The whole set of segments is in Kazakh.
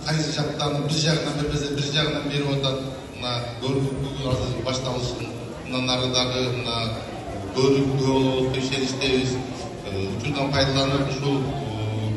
кайсы жактан бир жагынан бербесе бир жагынан берип атат. Мына көрүктүгү азыр башталышын. Мындан ары дагы мына көрүктүү болобуз, ишеничтебиз. Учурдан пайдаланып ушул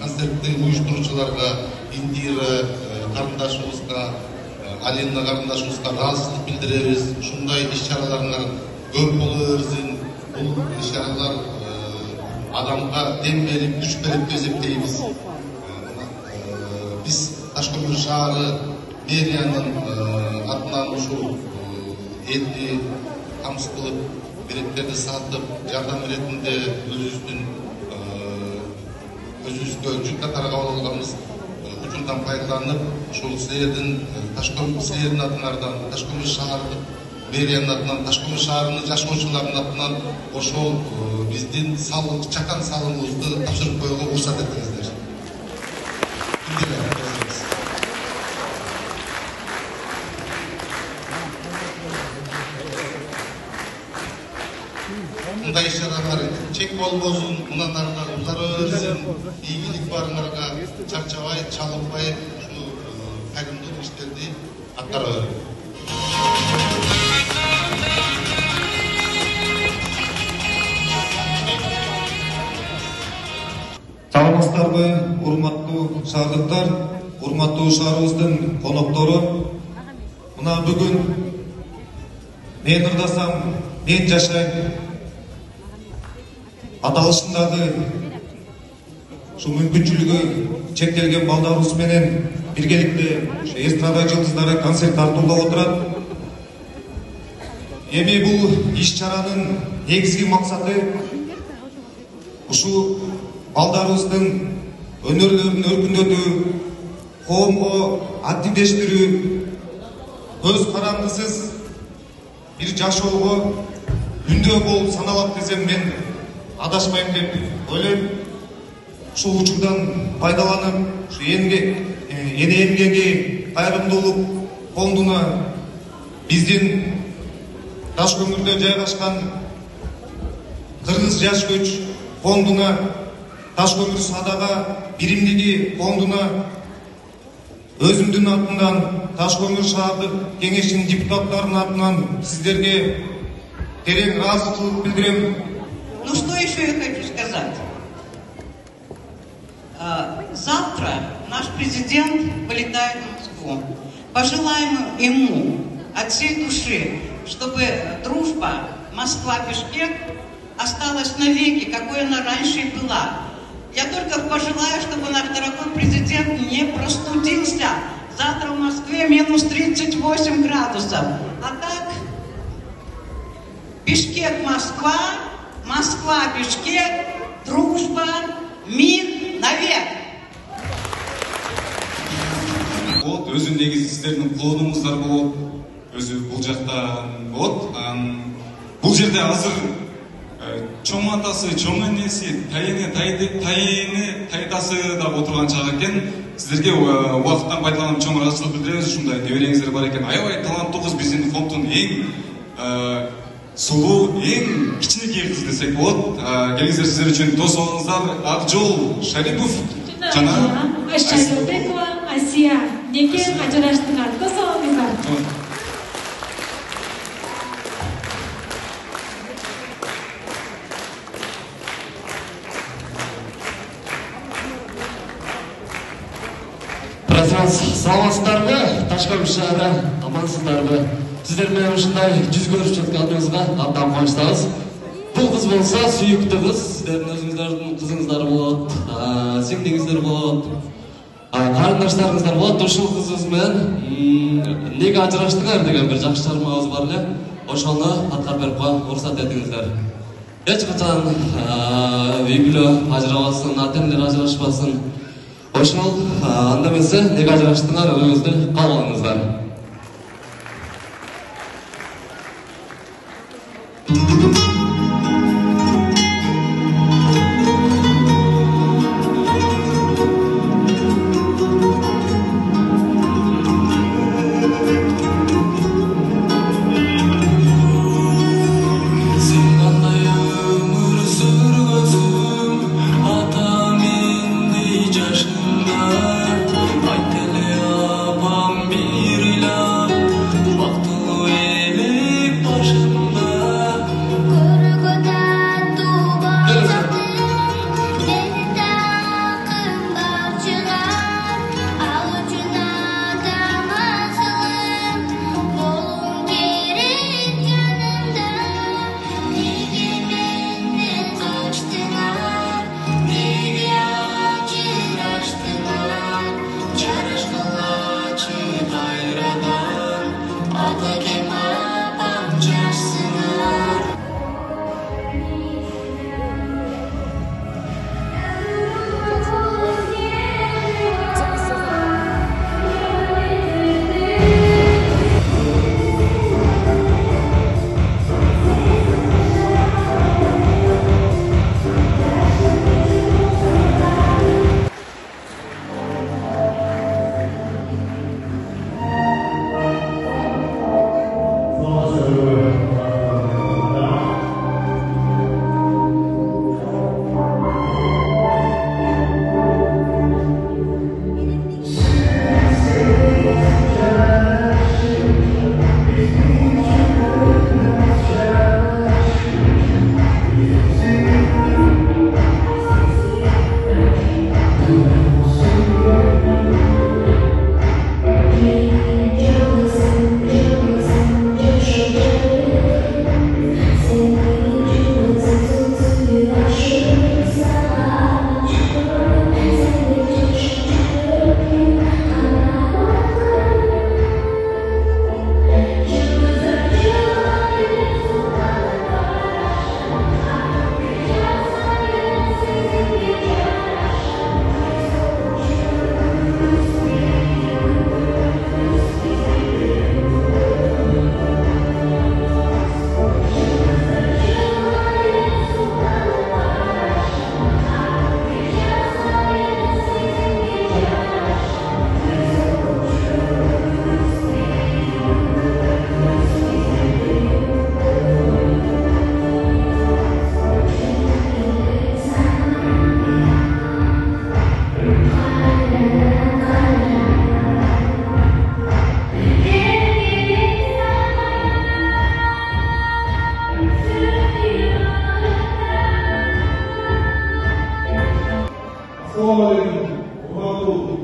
концертти уюштуруучуларга, Индира карындашыбызга, Алина карындашыбызга ыраазычылык билдиребиз. Ушундай иш-чараларыңар көп боло берсин. Бул иш-чаралар адамга дем берип, күч берип деп эсептейбиз. Биз Ташкөмүр шаары мэриянын атынан ушул элди камсыз кылып, биреттерди сатып, жардам иретинде өзүбүзгө жүк катары кабыл алганбыз. Учурдан пайдаланып, ушул силердин атыңардан, Ташкөмүр шаардык мэриянын атынан, Ташкөмүр шаарынын жашоочуларынын атынан ошол биздин чакан салымыбызды тапшырып коюуга уруксат этиңиздер. Мындай иш-чаралар чек болбосун, мындан ары дагы узара берсин, ийгилик барыңарга, чарчабай, чалынбай ушул кайрымдуулук иштерди аткара бериңер. Саламатсыздарбы, урматтуу шаардыктар, урматтуу шаарыбыздын коноктору. Мына бүгүн мен ырдасам, мен жашайм аталышындагы ушул мүмкүнчүлүгү чектелген балдарыбыз менен биргеликте эстрада жылдыздары концерт тартуулап отурат. Эми бул иш-чаранын негизги максаты ушул балдарыбыздын өнөрлөрүн өркүндөтүү, коомго активдештирүү, көз карандысыз бир жашоого үндөө болуп саналат десем мен адашпайм деп ойлойм. Ушул учурдан пайдаланып, эне эмгеги кайрымдуулук фондуна биздин Ташкөмүрдө жайгашкан Кыргыз жаш көч фондуна, Ташкөмүр садага биримдиги фондуна, өзүмдүн атымдан, Ташкөмүр шаардык кеңешинин депутаттарынын атынан сиздерге терең ыраазычылык билдирем. Ну что еще я хочу сказать? Завтра наш президент вылетает в Москву. Пожелаем ему от всей души, чтобы дружба Москва-Бишкек осталась навеки, какой она раньше и была. Я только пожелаю, чтобы наш дорогой президент не простудился. Завтра в Москве минус 38 градусов. А так, Бишкек-Москва, Москва-Бишкек, дружба, мир навек. Вот, өзү негизи сиздердин клоунуңуздар болот, өзү бул жактан болот. Бул жерде азыр чоң атасы, чоң энеси, тайдасы да отурган чак экен. Сиздерге убакыттан пайдаланып чоң ыраазычылык билдиребиз. Ушундай небереңиздер бар экен. Аябай таланттуу кыз, биздин фонддун эң сулуу, эң кичинекей кыз десек болот. Келиңиздер, сиздер үчүн тосуп алыңыздар. Акжол Шарипов жана Айшагүлбекова, Асия неке ажыраштыңар. Тосуп алыңыздар. Саламатсыздарбы, Ташкөмүр шаары, амансыздарбы? Сиздер менен ушундай жүз көрүшүп жатканыбызга абдан кубанычтабыз. Бул кыз болсо сүйүктүү кыз, сиздердин өзүңүздөрдүн кызыңыздар болот, сиңдиңиздер болот, карындаштарыңыздар болот. Ушул кызыбыз менен неге ажыраштыңар деген бир жакшы чыгармабыз бар эле. Ошону аткарып берип коюп уруксат этиңиздер. Эч качан үй бүлө ажырабасын, ата-энелер ажырашпасын. Ошол анда эмесе неге ажыраштыңар, өзүңүздү кабыл алыңыздар. Ata mendiy jашында, айтеле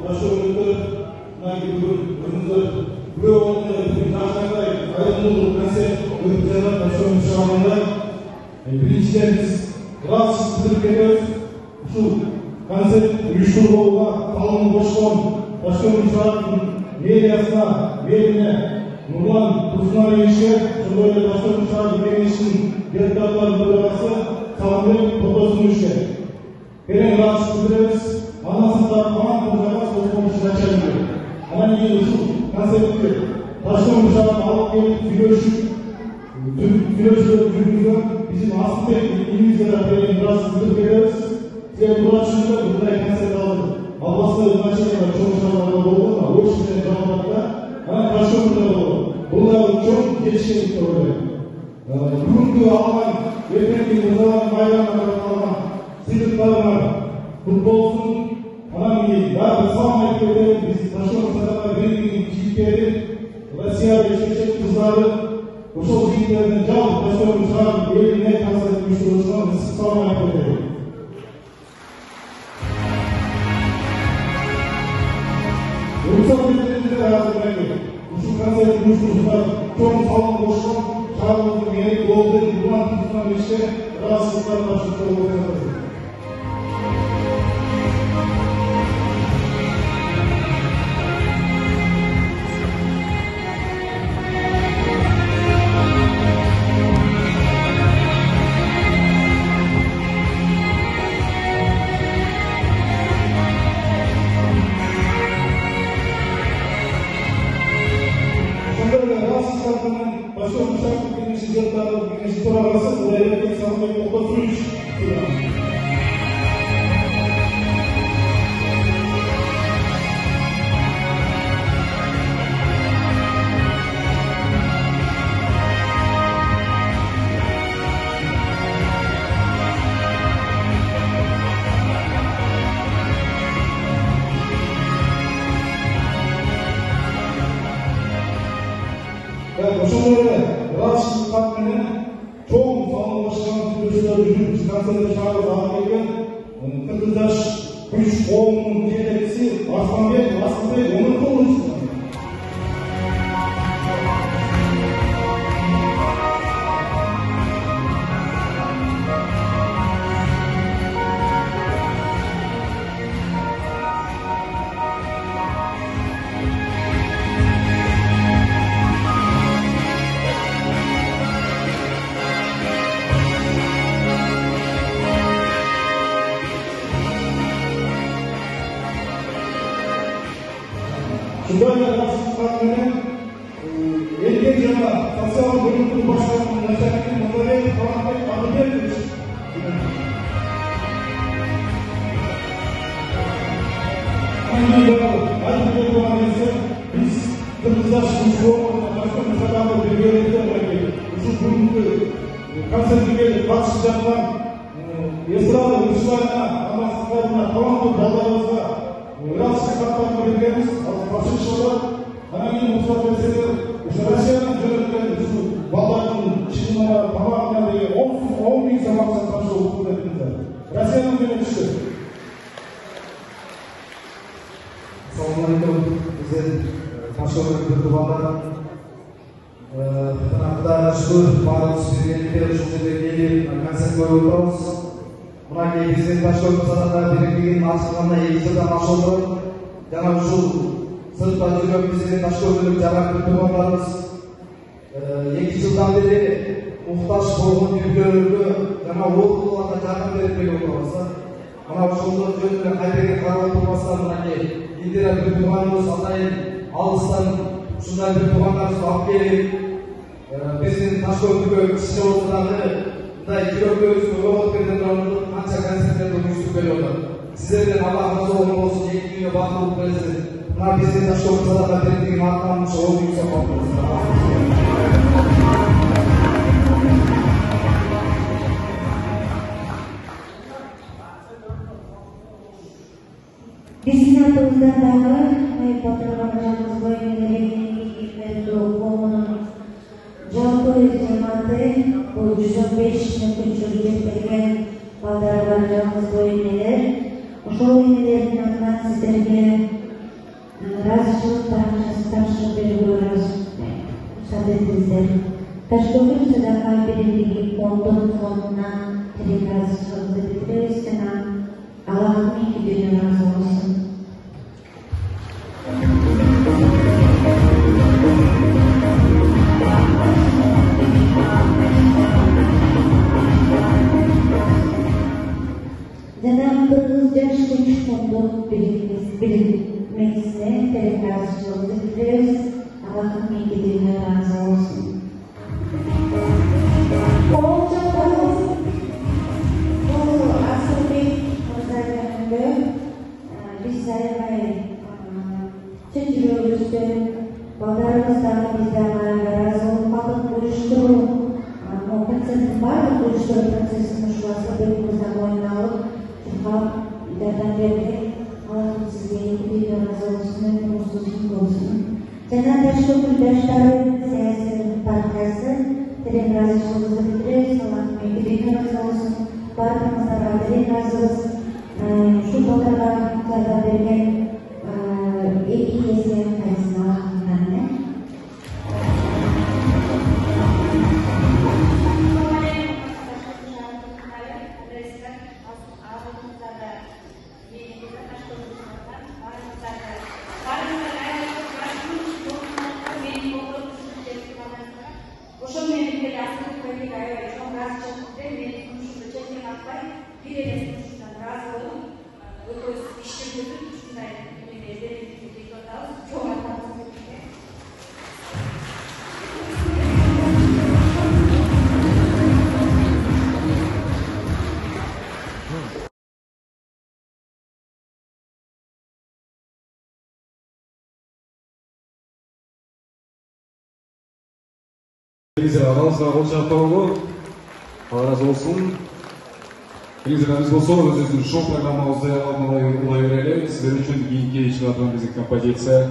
жашоолықтар, өзіңіздер біреу жашағандай айырмашылық концерт өтіп жатыр жашоолық шағында. Біріншіден біз рас білдіріп кетеміз. Бұл концерт ұйымдастыруға талғын қосқан жашоолық шағының медиасына, беліне Нұрлан Тұрсынаевичке, сондай-ақ жашоолық шағының кеңесінің депутаттарының төрағасы Қалымбек Тоқтосыновичке Берен рас білдіреміз. Анасында қуан қожаға соғылмышы начальнигі. Анан кейін ұшыл концертке жашоолық шағын алып келіп сөйлеушілер жүргізген bizim Aslıbek İngilizce'de Berен rас білдіріп кетеміз. Сен Мұрат Шынды бұндай концерт алды. Албасында значениеге чоң шараларда болды ма? Өршілер жауапта. Ана жашоолықта болды. Бұлар чоң келешек ойлайды. Бүгінгі алған, ертеңгі мұрзалар майданға қалған сыйлықтарына құт болсын. Анан кейін бәрі салым айтып кетеді. Біз жашоолық сарайға берген жігіттері, Россияда шешек қыздары, ошол жігіттердің жалпы жашоолық шағын еліне концерт ұйымдастырушылар біз салым айтып кетеді. Ушул концерт ұйымдастырушылар чоң салым қосқан шағылдың мереке болды. Нұрлан Тұрсынаевичке расылықтар тапшырып отырды. Жашоолық шағын кеңесі төрағасы Қалымбек Тоқтосынович. Ошолорда рас қатменен чоң салым қосқан сүйлөшүүлөр жүрүп концерт шаарына алып келген кыргыздаш күч коомунун жетекчиси Арсланбек Омуртулович. Şurada rastlantının erkek yana tasavvur bölümünün başkanının özellikle Muharrem Kalambek Adıbek'miş. Aynı yolu, Adıbek Muharrem'se biz Kırgızlar Şuşuoğlu'na başka müsaadamı bir yönetimde bırakıyoruz. Şu bölümünü konsertine katışacaklar Esra'lı uçlarına, anasızlarına, kalanlı dağlarımızda Рас шақаттарына бергеніміз, басшылар, анан мұсат мәселелер, Россияның жөнелген балалардың шығынына, тамағына деген 10 мың замақса қаршы оқуын етіңіздер. Россияның жөнеліші. Саламалейкум, біздер қаршылық бірді балдар. Құда шүкір, барлық студенттер жүзінде келіп, концерт көріп отырмыз. Мына негізінен Ташкент сарайда берілген ашылғанда егіздерден ашылды. Жаңа ушул сыртта жүрген біздің Ташкенттік жаңа күтімандарымыз 2 жылдан бері мұқтаж болған үйлерге жаңа оқуларда жардам беріп келіп отырмыз. Мына ушулдың жөнінде қайтадан қарап тұрмастан мынакей Индира күтіманымыз атайын алыстан ушундай күтімандарымызды алып келіп біздің Ташкенттікі кіші отырады. Жүректеріңізге оғылып кеткен қанша концерттерді ұйымдастырып келіп отыр. Сіздерден Алла разы болсын, 2 күнге бақытты болсын. Мына біздің Ташкент сарайға берілген атқанымыз ол жұмсап қалдыңыз. Біздің атымыздағы отырғанымыз бойынша қоғамның жалпы жаматы бұл 115 жүргізіп берген балдар бар жалғыз бойынелер. Ошол енелердің атынан сіздерге karşılık tartışması karşılık belirliyoruz. Müsaade edildi. Taşkınlık sedangkan birinci konton sonuna terima sözü bitiriyoruz. Allah'ın iki dünya razı olsun. Dalam bekerja sesuatu untuk bilikmesnya terkait sesuatu terus Allah kami kita razas. Oh asli saya anda bisa cenderung pada sekarang kita razas patut bersyukur mungkin sempat bersyukur proses mensuasa berkuasa datang dari Allah sendiri di dalam sesuatu musuh musuh. Jangan tersyukur dasar saya sepatutnya terima kasih sebagai selamat mengirimkan sesuatu para masyarakat dari kasus syukurlah kepada dengan EPS yang karisma namanya. Ağızlar olacak doğru, razı olsun. Bizlerimiz olsa özümüzün şov programımızda almalı öğrenelim. Sizler için iyi çıkartan müzik kompozisiya.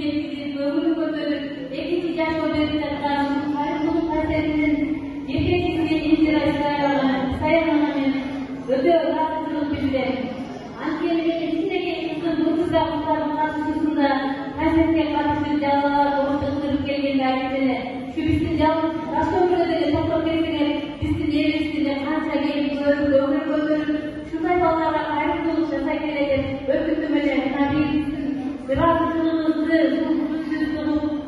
yetkili, bölümünü götürüp, ekip icaz ödevler karşılığı, kaygının kasetinin yetkisizliği intira sayılanın ödev rahatsızlık bizde. Antiyemenin içindeki ekibin Bursa Muhtar'ın karşısında kasetke karşı cağlar, ortaklık gelgen gayretine, şu bizim cağlar, rasyon ödevleri toplam kesine, bizim yerisinde kança gelip ömür götürüp, şunday ballara ayrıntılık yasay gerekir, öpüntümeler, rahatsızlığınızı,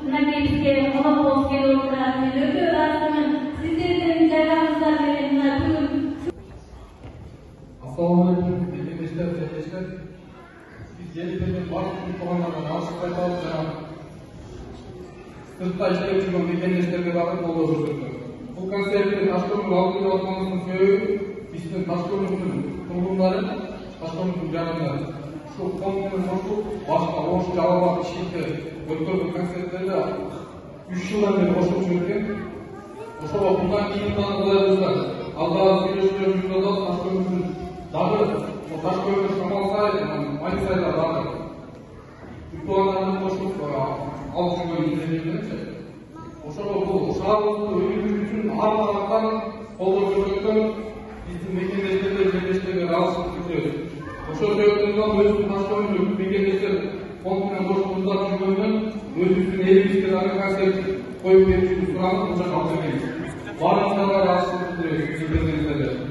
buna gelirken, ona boz gel orta, öpüyor aslında, sizlerin caylarınızdan verenler, Assalamualaikum, kardeşler. Biz gelip başlıklı konulardan aşık kayıtlarız sırtta işler için mekanizmlerine bakıp oluşturdu. Bu konseptin Taşköprü halkıyla olmamızın sebebi bizim Taşköprü'nün kurumları, Taşköprü'nün yanında. Şu konunun boşu başka hoş cevap işlikte götürdüğü konseptlerde 3 yıldan beri boşluk çöktü. Oşo bundan iyi tanıdılarımızda Allah'ın birleştiriyor yüzyılda Taşköprü'nün dağı, o Taşköprü Şamalsay, Manisay'da dağı. Ülkelerden boşluk altında izlenildiğince oşo bu sağlıklı ülkümüzün arkadan oluşturduğundan bizim mekanizmlerle birleştirdiği rahatsızlık tutuyoruz. Oşo sebeplerden özgür Taşköprü mekanizmler kontinent boşluğunda cümlenden özgürlüğün elimizde arkadaşlar koyup verdiğimiz Kur'an'ın uçak altına gelir. Varlıklarla rahatsızlık tutuyoruz mekanizmlerle.